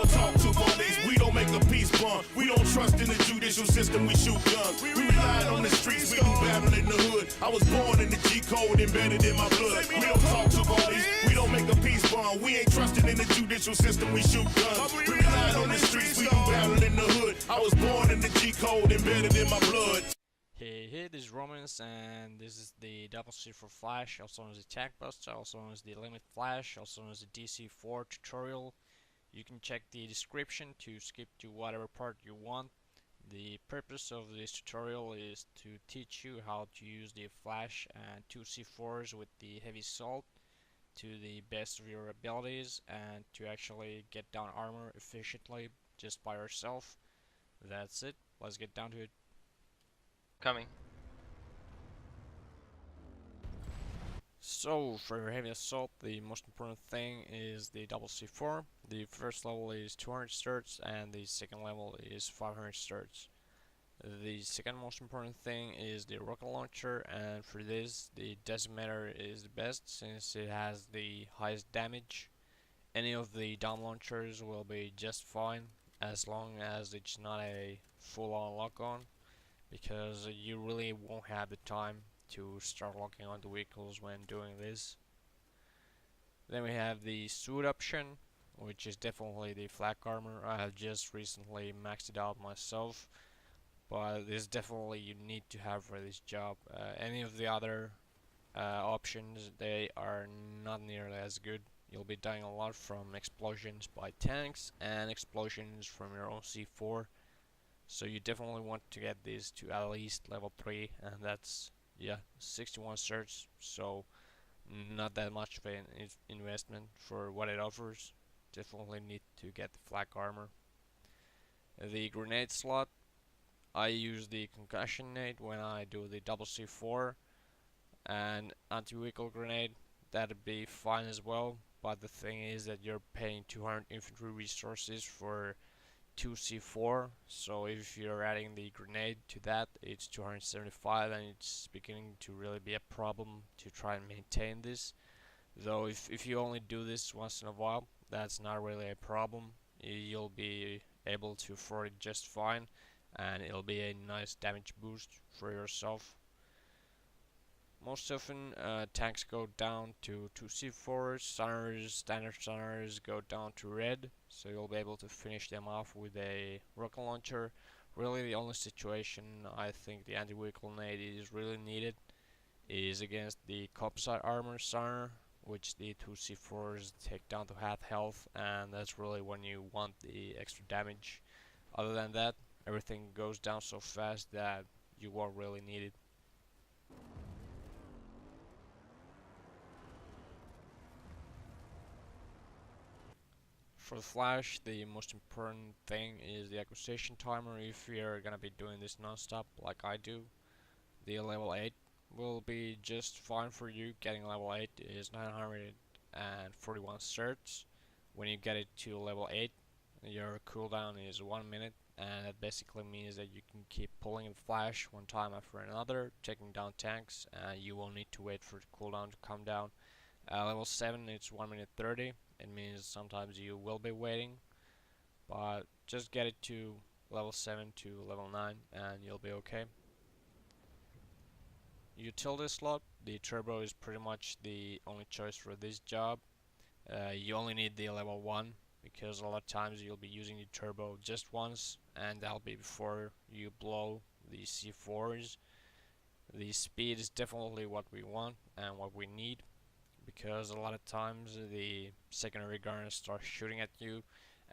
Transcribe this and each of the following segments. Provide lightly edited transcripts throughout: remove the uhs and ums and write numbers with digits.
don't talk to police, we don't make a peace bond. We don't trust in the judicial system, we shoot guns. We rely on the streets, we do battle in the hood. I was born in the G code, embedded in my blood. We don't talk to police, we don't make a peace bond. We ain't trusting in the judicial system, we shoot guns. We rely on the streets, we do battle in the hood. I was born in the G code, embedded in my blood. Hey, this is Romans, and this is the double C for Flash, also known as the Tag Buster, also known as the Limit Flash, also known as the DC4 tutorial. You can check the description to skip to whatever part you want. The purpose of this tutorial is to teach you how to use the Flash and 2C4s with the Heavy Assault to the best of your abilities, and to actually get down armor efficiently just by yourself. That's it. Let's get down to it. Coming. So for Heavy Assault, the most important thing is the double C4. The first level is 200 certs and the second level is 500 certs. The second most important thing is the rocket launcher, and for this the decimator is the best since it has the highest damage. Any of the dome launchers will be just fine as long as it's not a full-on lock-on, because you really won't have the time to start locking on the vehicles when doing this. Then we have the suit option, which is definitely the flak armor. I have just recently maxed it out myself, but this is definitely you need to have for this job. Any of the other options, they are not nearly as good. You'll be dying a lot from explosions by tanks and explosions from your own C4. So you definitely want to get this to at least level 3, and that's 61 certs, so not that much of an investment for what it offers. Definitely need to get the flak armor. The grenade slot, I use the concussion nade when I do the double C4, and anti-vehicle grenade, that'd be fine as well, but the thing is that you're paying 200 infantry resources for 2C4, so if you're adding the grenade to that, it's 275, and it's beginning to really be a problem to try and maintain this. Though if you only do this once in a while, that's not really a problem. You'll be able to afford it just fine, and it'll be a nice damage boost for yourself. Most often tanks go down to 2C4s, stunners, standard stunners go down to red, so you'll be able to finish them off with a rocket launcher. Really the only situation I think the anti-vehicle nade is really needed is against the composite armor stunner, which the 2C4s take down to half health, and that's really when you want the extra damage. Other than that, everything goes down so fast that you won't really need it. For the Flash, the most important thing is the acquisition timer. If you're gonna be doing this non-stop like I do, the level 8 will be just fine for you. Getting level 8 is 941 certs. When you get it to level 8, your cooldown is 1 minute, and that basically means that you can keep pulling the Flash one time after another, taking down tanks, and you won't need to wait for the cooldown to come down. Level 7, it's 1 minute 30. It means sometimes you will be waiting, but just get it to level 7 to level 9 and you'll be okay. Utility slot, the turbo is pretty much the only choice for this job. You only need the level 1, because a lot of times you'll be using the turbo just once, and that'll be before you blow the C4s. The speed is definitely what we want and what we need, because a lot of times the secondary gunners start shooting at you,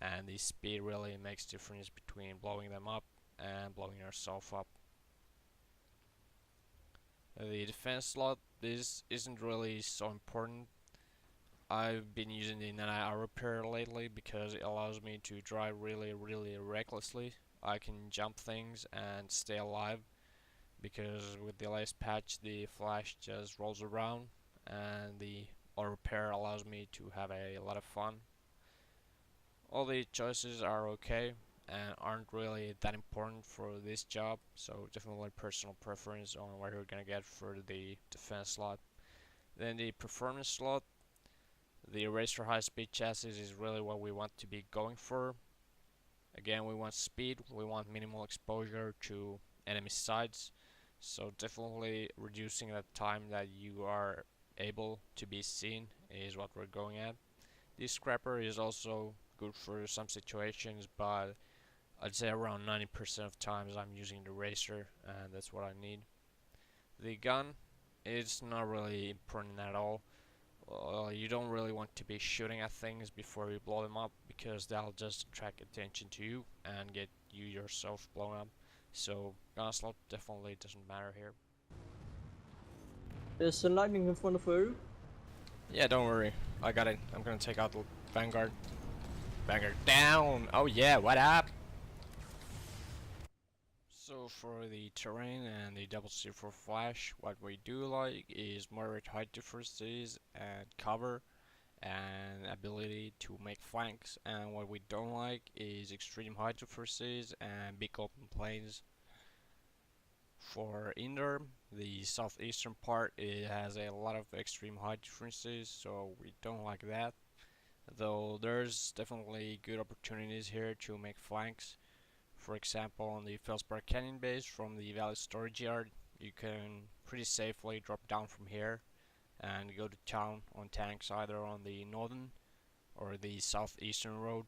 and the speed really makes difference between blowing them up and blowing yourself up. The defense slot, this isn't really so important. I've been using the nano repair lately because it allows me to drive really recklessly. I can jump things and stay alive, because with the latest patch the Flash just rolls around, and the auto repair allows me to have a lot of fun. All the choices are okay and aren't really that important for this job, so definitely personal preference on what you're gonna get for the defense slot. Then the performance slot, the race for high speed chassis is really what we want to be going for. Again, we want speed, we want minimal exposure to enemy sides, so definitely reducing the time that you are able to be seen is what we're going at. This scrapper is also good for some situations, but I'd say around 90% of times I'm using the racer, and that's what I need. The gun is not really important at all. You don't really want to be shooting at things before you blow them up, because that'll just attract attention to you and get you yourself blown up. So gun slot definitely doesn't matter here. There's a lightning in front of you. Yeah, don't worry, I got it. I'm gonna take out the Vanguard. Vanguard down! Oh yeah, what up? So for the terrain and the double C4 flash, what we do like is moderate height differences and cover and ability to make flanks, and what we don't like is extreme height differences and big open plains. For indoor, the southeastern part, it has a lot of extreme height differences, so we don't like that, though there's definitely good opportunities here to make flanks. For example, on the Feldspar Canyon base from the Valley Storage Yard, you can pretty safely drop down from here and go to town on tanks either on the northern or the southeastern road.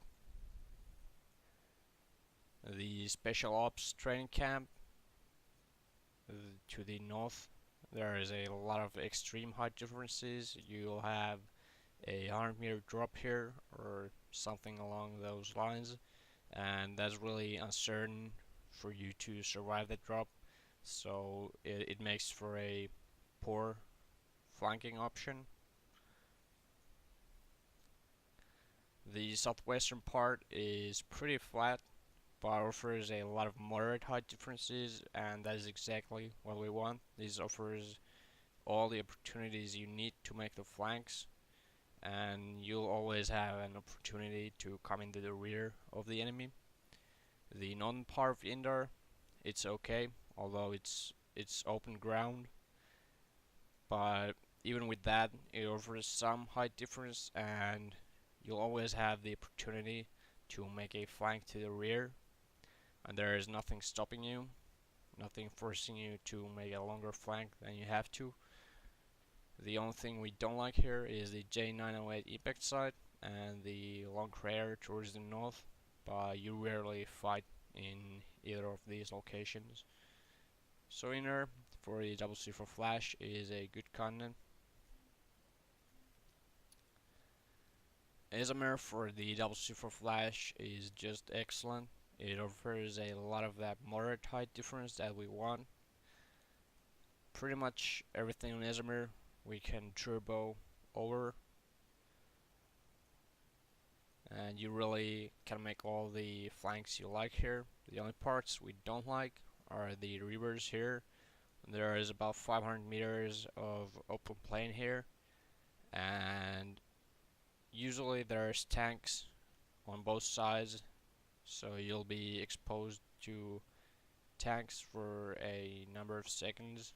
The Special Ops training camp to the north, there is a lot of extreme height differences. You'll have a 100-meter drop here or something along those lines, and that's really uncertain for you to survive that drop, so it makes for a poor flanking option. The southwestern part is pretty flat but offers a lot of moderate height differences, and that is exactly what we want. This offers all the opportunities you need to make the flanks, and you'll always have an opportunity to come into the rear of the enemy. The northern part of Indar, it's okay, although it's open ground, but even with that, it offers some height difference, and you'll always have the opportunity to make a flank to the rear, and there is nothing stopping you, nothing forcing you to make a longer flank than you have to. The only thing we don't like here is the J908 impact site and the long crater towards the north, but you rarely fight in either of these locations. So inner for the double C4 flash is a good continent. Isomer for the double C4 flash is just excellent. It offers a lot of that moderate height difference that we want. Pretty much everything on Isomer we can turbo over, and you really can make all the flanks you like here. The only parts we don't like are the rivers here. There is about 500 meters of open plain here, and usually there's tanks on both sides, so you'll be exposed to tanks for a number of seconds.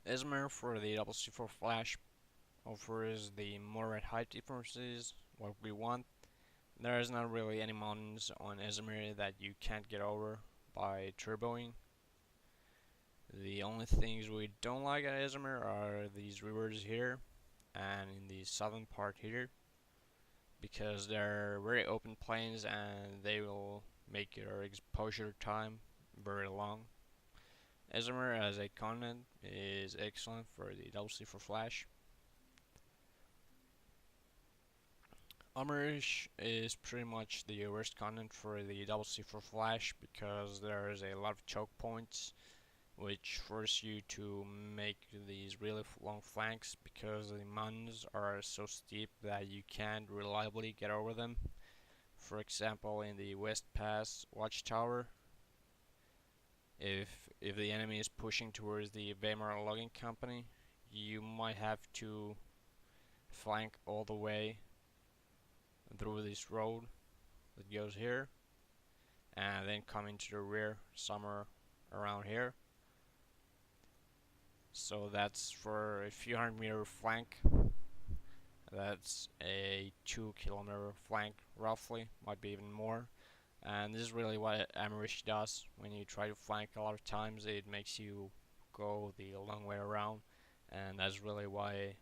Esmer for the double C4 flash offers the moderate height differences, what we want. There is not really any mountains on Esmer that you can't get over by turboing. The only things we don't like at Esmer are these rivers here and in the southern part here, because they're very open plains and they will make your exposure time very long. Esmer as a continent is excellent for the double C4 flash. Amrish is pretty much the worst continent for the double C4 flash, because there is a lot of choke points which force you to make these really long flanks, because the mountains are so steep that you can't reliably get over them. For example, in the West Pass Watchtower, if the enemy is pushing towards the Weimar Logging Company, you might have to flank all the way through this road that goes here, and then come into the rear somewhere around here. So that's for a few 100-meter flank. That's a 2-kilometer flank roughly, might be even more. And this is really what Amerish does. When you try to flank a lot of times, it makes you go the long way around, and that's really why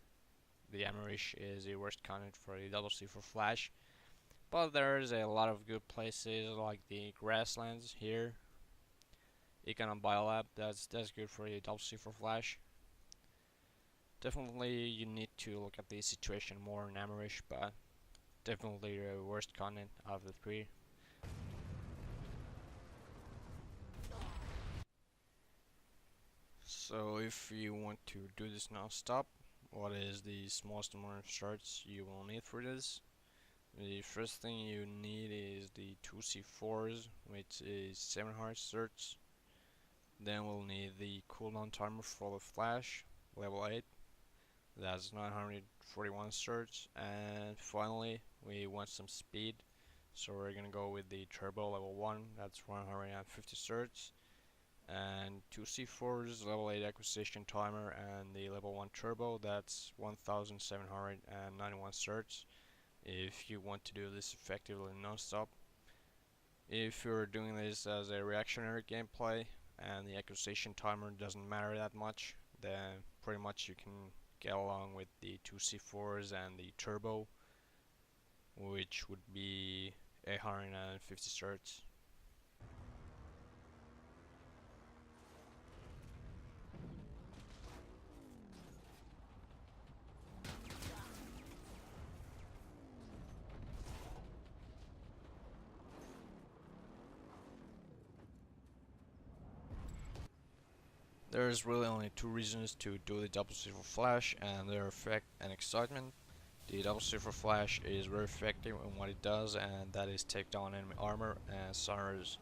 the Amerish is the worst content for the C4 flash. But there's a lot of good places like the grasslands here. Econ and Biolab, that's good for the C4 flash. Definitely you need to look at the situation more in Amerish, but definitely the worst content out of the three. So if you want to do this non-stop, what is the smallest amount of certs you will need for this? The first thing you need is the 2 C4s, which is 700 certs. Then we'll need the cooldown timer for the flash, level 8. That's 941 certs. And finally, we want some speed. So we're gonna go with the turbo level 1, that's 150 certs. And 2 C4s, level 8 acquisition timer, and the level 1 turbo, that's 1791 certs. If you want to do this effectively non-stop. If you're doing this as a reactionary gameplay and the acquisition timer doesn't matter that much, then pretty much you can get along with the 2 C4s and the turbo, which would be 850 certs. There's really only two reasons to do the double C4 flash, and their effect and excitement. The double C4 flash is very effective in what it does, and that is take down enemy armor and sundies.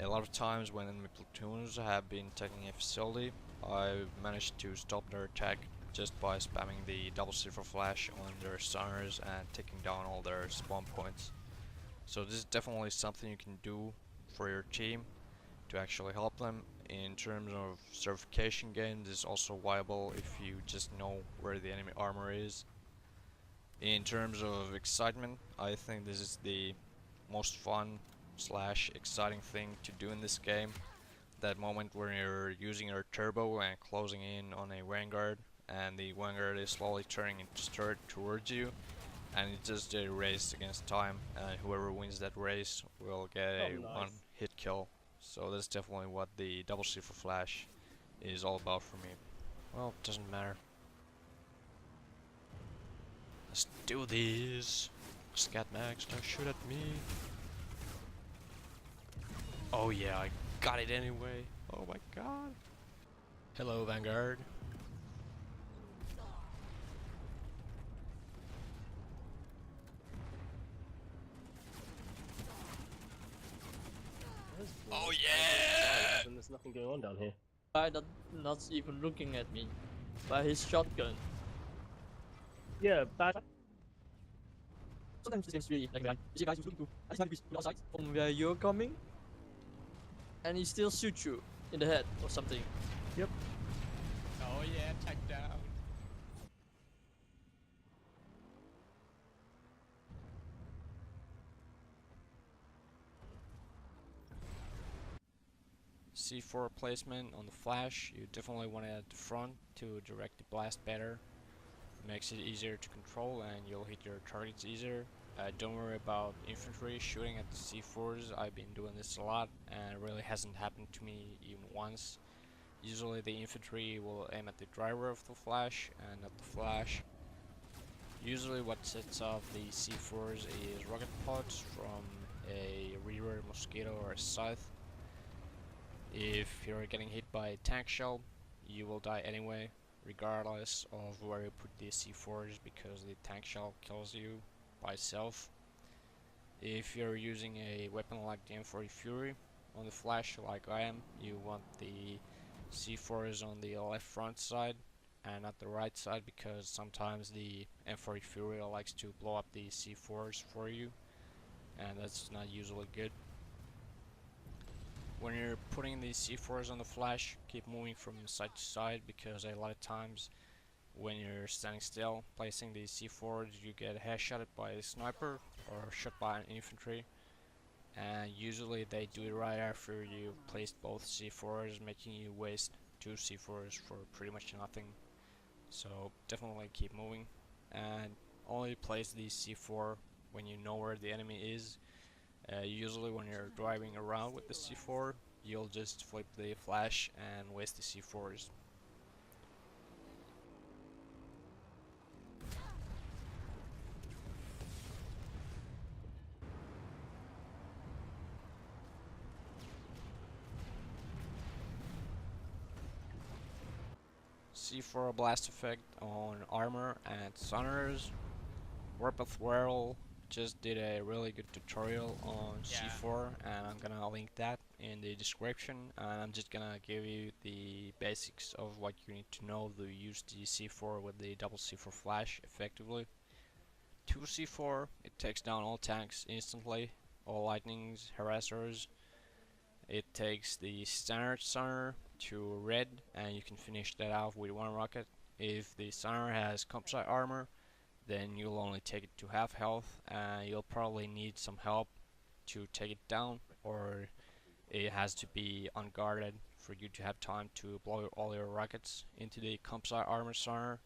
A lot of times when enemy platoons have been taking a facility, I've managed to stop their attack just by spamming the double C4 flash on their sundies and taking down all their spawn points. So this is definitely something you can do for your team to actually help them. In terms of certification gain, this is also viable if you just know where the enemy armor is. In terms of excitement, I think this is the most fun / exciting thing to do in this game. That moment where you're using your turbo and closing in on a vanguard, and the vanguard is slowly turning into turret towards you, and it's just a race against time, and whoever wins that race will get a one-hit kill. So that's definitely what the double C4 flash is all about for me. Well, it doesn't matter. Let's do this. Scat Max, don't shoot at me. Oh yeah, I got it anyway. Oh my god. Hello, Vanguard. Oh yeah! And there's nothing going on down here. Guy that not even looking at me by his shotgun. Yeah, but sometimes it seems really like that. You see guys who's looking to outside from where you're coming, and he still shoots you in the head or something. Yep. Oh yeah, tag down. C4 placement on the flash, you definitely want it at the front to direct the blast better. Makes it easier to control and you'll hit your targets easier. Don't worry about infantry shooting at the C4s, I've been doing this a lot and it really hasn't happened to me even once. Usually the infantry will aim at the driver of the flash and not the flash. Usually what sets off the C4s is rocket pods from a reaver, mosquito or a scythe. If you're getting hit by a tank shell, you will die anyway, regardless of where you put the C4s, because the tank shell kills you by itself. If you're using a weapon like the M40 Fury on the flash like I am, you want the C4s on the left front side and not the right side, because sometimes the M40 Fury likes to blow up the C4s for you, and that's not usually good. when you're putting the C4s on the flash, keep moving from side to side, because a lot of times when you're standing still placing the C4s, you get headshotted by a sniper or shot by an infantry, and usually they do it right after you placed both C4s, making you waste 2 C4s for pretty much nothing. So definitely keep moving, and only place the C4 when you know where the enemy is. Usually when you're driving around with the C4, you'll just flip the flash and waste the C4s. C4 blast effect on armor and stunners. WarpathWrel just did a really good tutorial on C4, and I'm gonna link that in the description, and I'm just gonna give you the basics of what you need to know to use the C4 with the double C4 flash effectively. 2 C4, it takes down all tanks instantly, all lightnings, harassers. It takes the standard stunner to red, and you can finish that off with 1 rocket. If the stunner has composite armor, then you'll only take it to half health, and you'll probably need some help to take it down, or it has to be unguarded for you to have time to blow all your rockets into the composite armor stunner.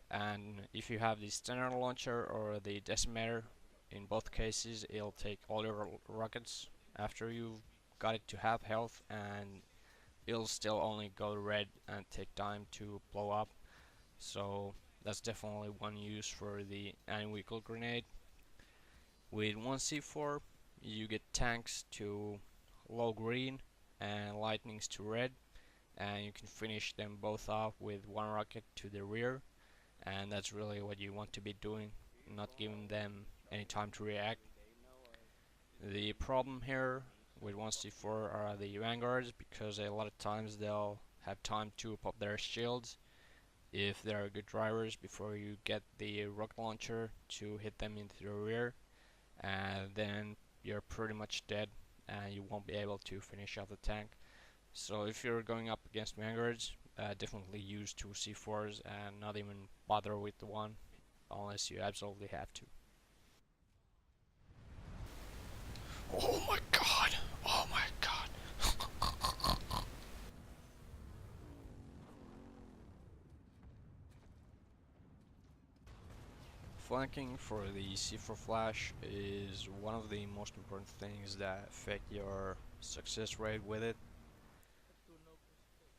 And if you have the standard launcher or the decimator, in both cases it'll take all your rockets after you've got it to half health, and it'll still only go red and take time to blow up. So that's definitely one use for the anti-vehicle grenade. With 1 C4, you get tanks to low green and lightnings to red, and you can finish them both off with 1 rocket to the rear, and that's really what you want to be doing, not giving them any time to react. The problem here with 1 C4 are the vanguards, because a lot of times they'll have time to pop their shields if they're good drivers before you get the rocket launcher to hit them into the rear, and then you're pretty much dead and you won't be able to finish off the tank. So if you're going up against vanguards, definitely use 2 C4s and not even bother with the 1 unless you absolutely have to. Oh my god! Oh my god! Flanking for the C4 flash is one of the most important things that affect your success rate with it.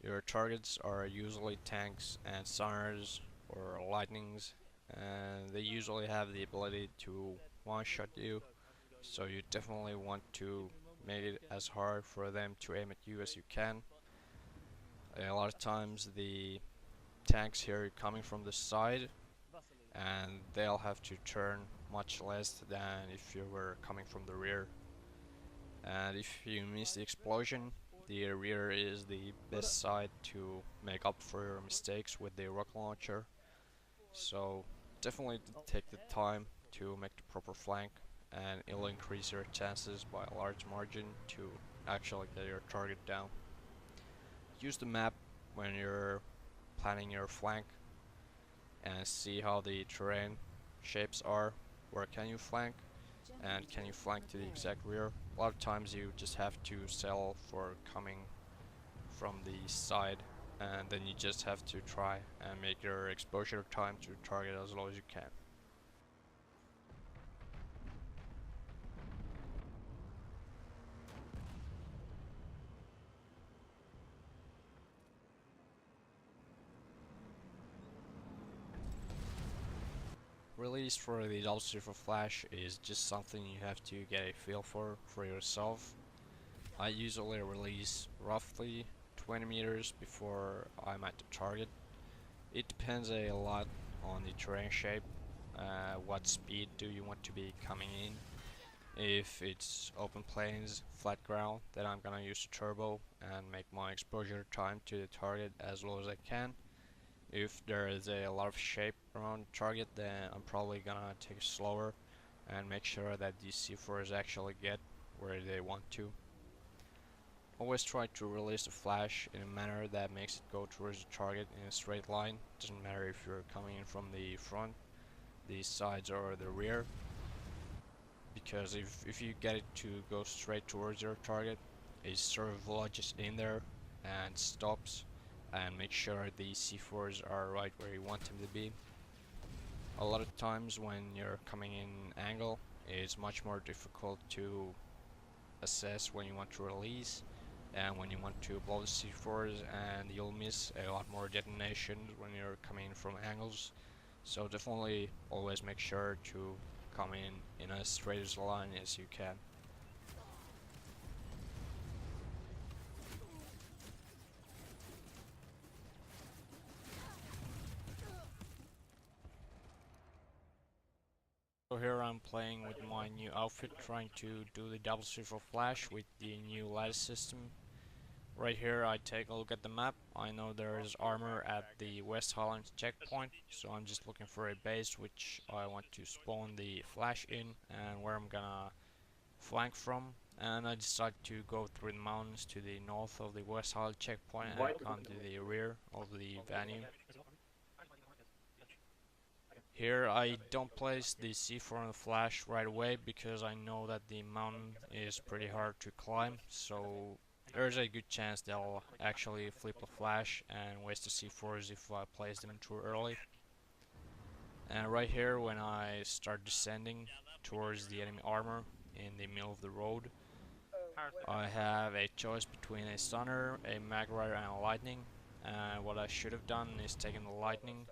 Your targets are usually tanks and stunners or lightnings, and they usually have the ability to one-shot you, so you definitely want to make it as hard for them to aim at you as you can. A lot of times the tanks here are coming from the side, and they'll have to turn much less than if you were coming from the rear. And if you miss the explosion, the rear is the best side to make up for your mistakes with the rocket launcher. So definitely take the time to make the proper flank, and it'll increase your chances by a large margin to actually get your target down. Use the map when you're planning your flank and see how the terrain shapes are, where can you flank, and can you flank to the exact rear. A lot of times you just have to settle for coming from the side, and then you just have to try and make your exposure time to target as low as you can. Release for the double C4 flash is just something you have to get a feel for yourself. I usually release roughly 20 meters before I'm at the target. It depends a lot on the terrain shape, what speed do you want to be coming in. If it's open plains, flat ground, then I'm gonna use the turbo and make my exposure time to the target as low as I can. If there is a lot of shape around the target, then I'm probably gonna take it slower and make sure that these C4s actually get where they want to. Always try to release the flash in a manner that makes it go towards the target in a straight line. Doesn't matter if you're coming in from the front, the sides, or the rear. Because if you get it to go straight towards your target, it sort of lodges in there and stops, and make sure the C4s are right where you want them to be. A lot of times when you're coming in angle, it's much more difficult to assess when you want to release and when you want to blow the C4s, and you'll miss a lot more detonations when you're coming in from angles. So definitely always make sure to come in as straight as a line as you can. So here I'm playing with my new outfit, trying to do the double C4 flash with the new lattice system. Right here I take a look at the map. I know there is armor at the West Highlands checkpoint, so I'm just looking for a base which I want to spawn the flash in and where I'm gonna flank from. And I decide to go through the mountains to the north of the West Highlands checkpoint and come to the rear of the venue. Here I don't place the C4 on the flash right away because I know that the mountain is pretty hard to climb, so there's a good chance they'll actually flip the flash and waste the C4s if I place them too early. And right here when I start descending towards the enemy armor in the middle of the road, I have a choice between a stunner, a magrider, and a lightning. And what I should have done is taken the lightning,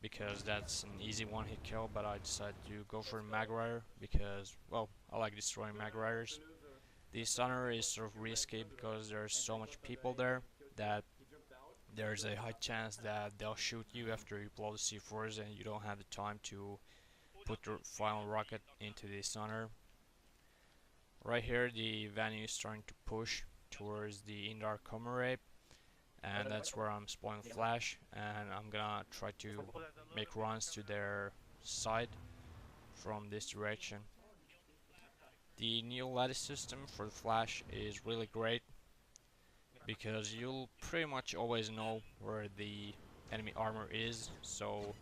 because that's an easy one-hit kill, but I decided to go for a magrider because, well, I like destroying magriders. The stunner is sort of risky because there's so much people there that there's a high chance that they'll shoot you after you blow the C4s and you don't have the time to put the final rocket into the stunner. Right here the venue is starting to push towards the Indar Comrade, and that's where I'm spawning flash, and I'm gonna try to make runs to their side from this direction. The new lattice system for the flash is really great because you'll pretty much always know where the enemy armor is, so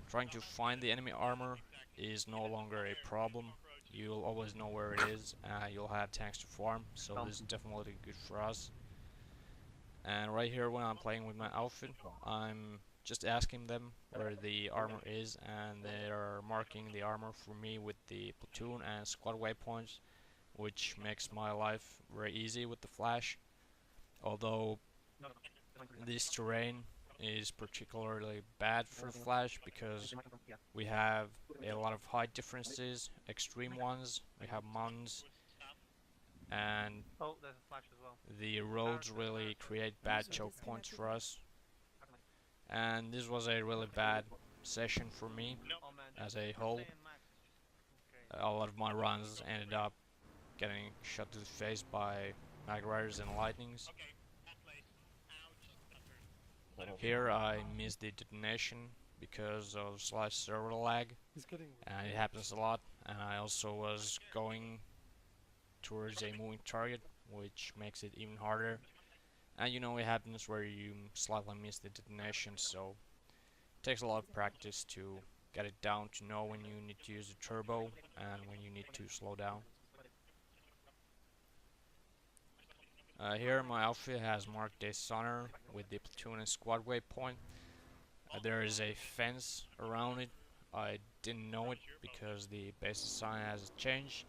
trying to find the enemy armor is no longer a problem. You'll always know where it is, you'll have tanks to farm, so this is definitely good for us. And right here when I'm playing with my outfit, I'm just asking them where the armor is, and they are marking the armor for me with the platoon and squad waypoints, which makes my life very easy with the flash. Although this terrain is particularly bad for the flash because we have a lot of height differences, extreme ones, we have mountains, and there's a flash as well. the roads really create bad choke points for us. And this was a really bad session for me as a whole. A lot of my runs ended up getting shot to the face by magriders and lightnings. Here I missed the detonation because of slight server lag, and it happens a lot, and I also was going towards a moving target, which makes it even harder. And you know, it happens where you slightly miss the detonation, so it takes a lot of practice to get it down to know when you need to use the turbo and when you need to slow down. Here my outfit has marked a stunner with the platoon and squad waypoint. There is a fence around it. I didn't know it because the base design has changed,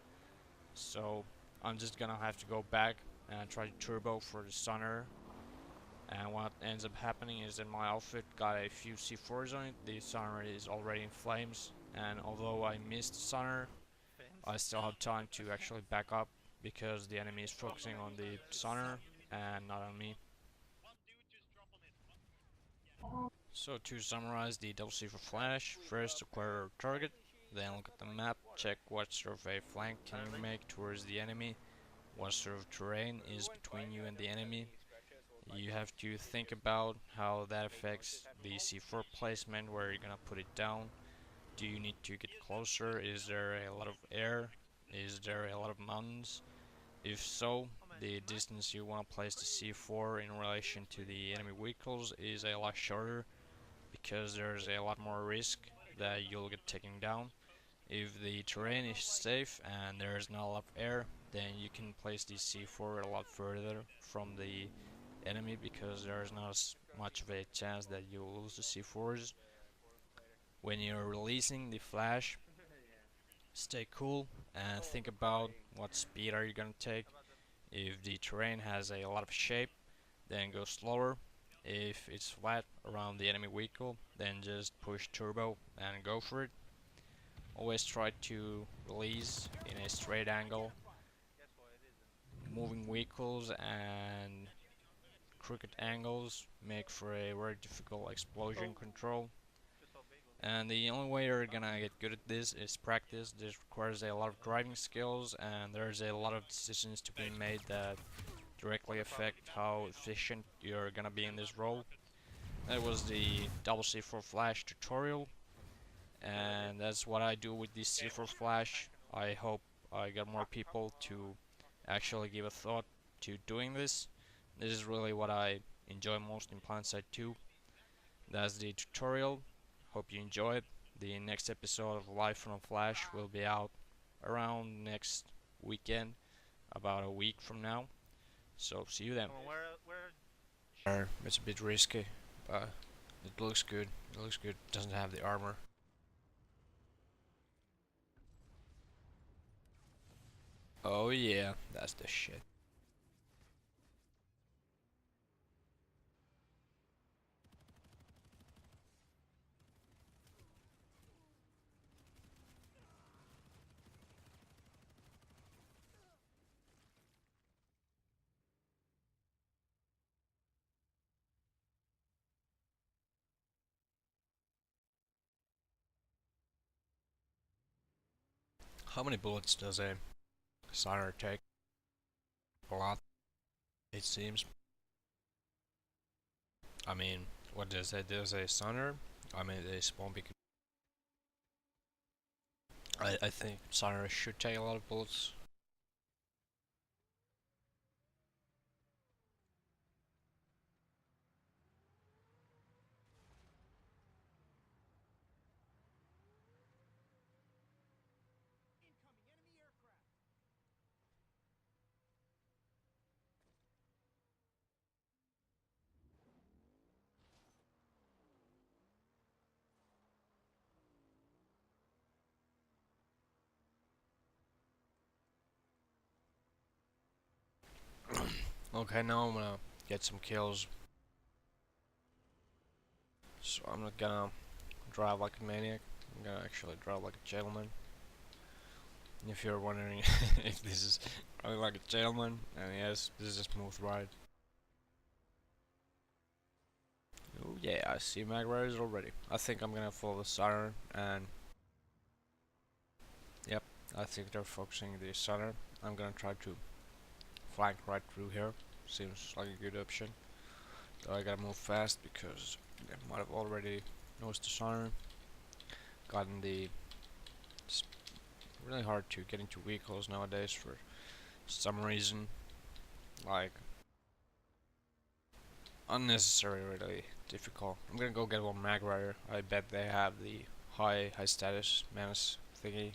so I'm just gonna have to go back and try to turbo for the stunner. And what ends up happening is that my outfit got a few C4s on it. The stunner is already in flames, and although I missed the stunner, I still have time to actually back up because the enemy is focusing on the stunner and not on me. So to summarize the double C4 flash, first acquire a target, then look at the map, check what sort of a flank can you make towards the enemy, what sort of terrain is between you and the enemy. You have to think about how that affects the C4 placement, where you're gonna put it down. Do you need to get closer? Is there a lot of air? Is there a lot of mountains? If so, the distance you want to place the C4 in relation to the enemy vehicles is a lot shorter, because there's a lot more risk that you'll get taken down. If the terrain is safe and there's not a lot of air, then you can place the C4 a lot further from the enemy, because there's not as much of a chance that you'll lose the C4s. When you're releasing the flash, stay cool and think about what speed are you gonna take. If the terrain has a lot of shape, then go slower. If it's flat around the enemy vehicle, then just push turbo and go for it. Always try to release in a straight angle. Moving vehicles and crooked angles make for a very difficult explosion control. And the only way you're gonna get good at this is practice. This requires a lot of driving skills, and there's a lot of decisions to be made that directly affect how efficient you're gonna be in this role. That was the double C4 flash tutorial, and that's what I do with this C4 flash. I hope I got more people to actually give a thought to doing this. This is really what I enjoy most in PlanetSide 2. That's the tutorial. Hope you enjoyed. The next episode of Live from a Flash will be out around next weekend, about a week from now. So see you then. It's a bit risky, but it looks good. It looks good. Doesn't have the armor. Oh yeah, that's the shit. How many bullets does a Siren take? A lot, it seems. I mean, what does it? Does a Sunner? I mean, they spawn because I think Sunner should take a lot of bullets. Okay, now I'm gonna get some kills. So I'm not gonna drive like a maniac. I'm gonna actually drive like a gentleman. If you're wondering if this is driving like a gentleman, and yes, this is a smooth ride. Oh yeah, I see mag riders already. I think I'm gonna follow the siren, and yep, I think they're focusing the siren. I'm gonna try to flank right through here. Seems like a good option. So I gotta move fast because they might have already noticed the siren. Gotten the... It's really hard to get into vehicles nowadays for some reason. Like, unnecessary, really difficult. I'm gonna go get one mag rider. I bet they have the high status menace thingy.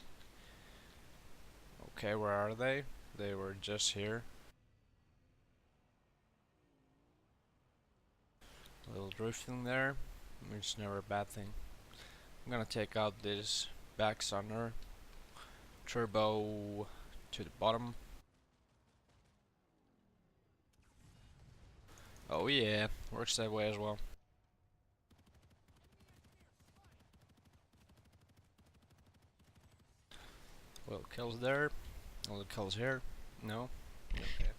Okay, where are they? They were just here. A little drifting there, which is never a bad thing. I'm gonna take out this back sunner. Turbo to the bottom. Oh yeah, works that way as well. Well, kills there. All the kills here. No. Okay.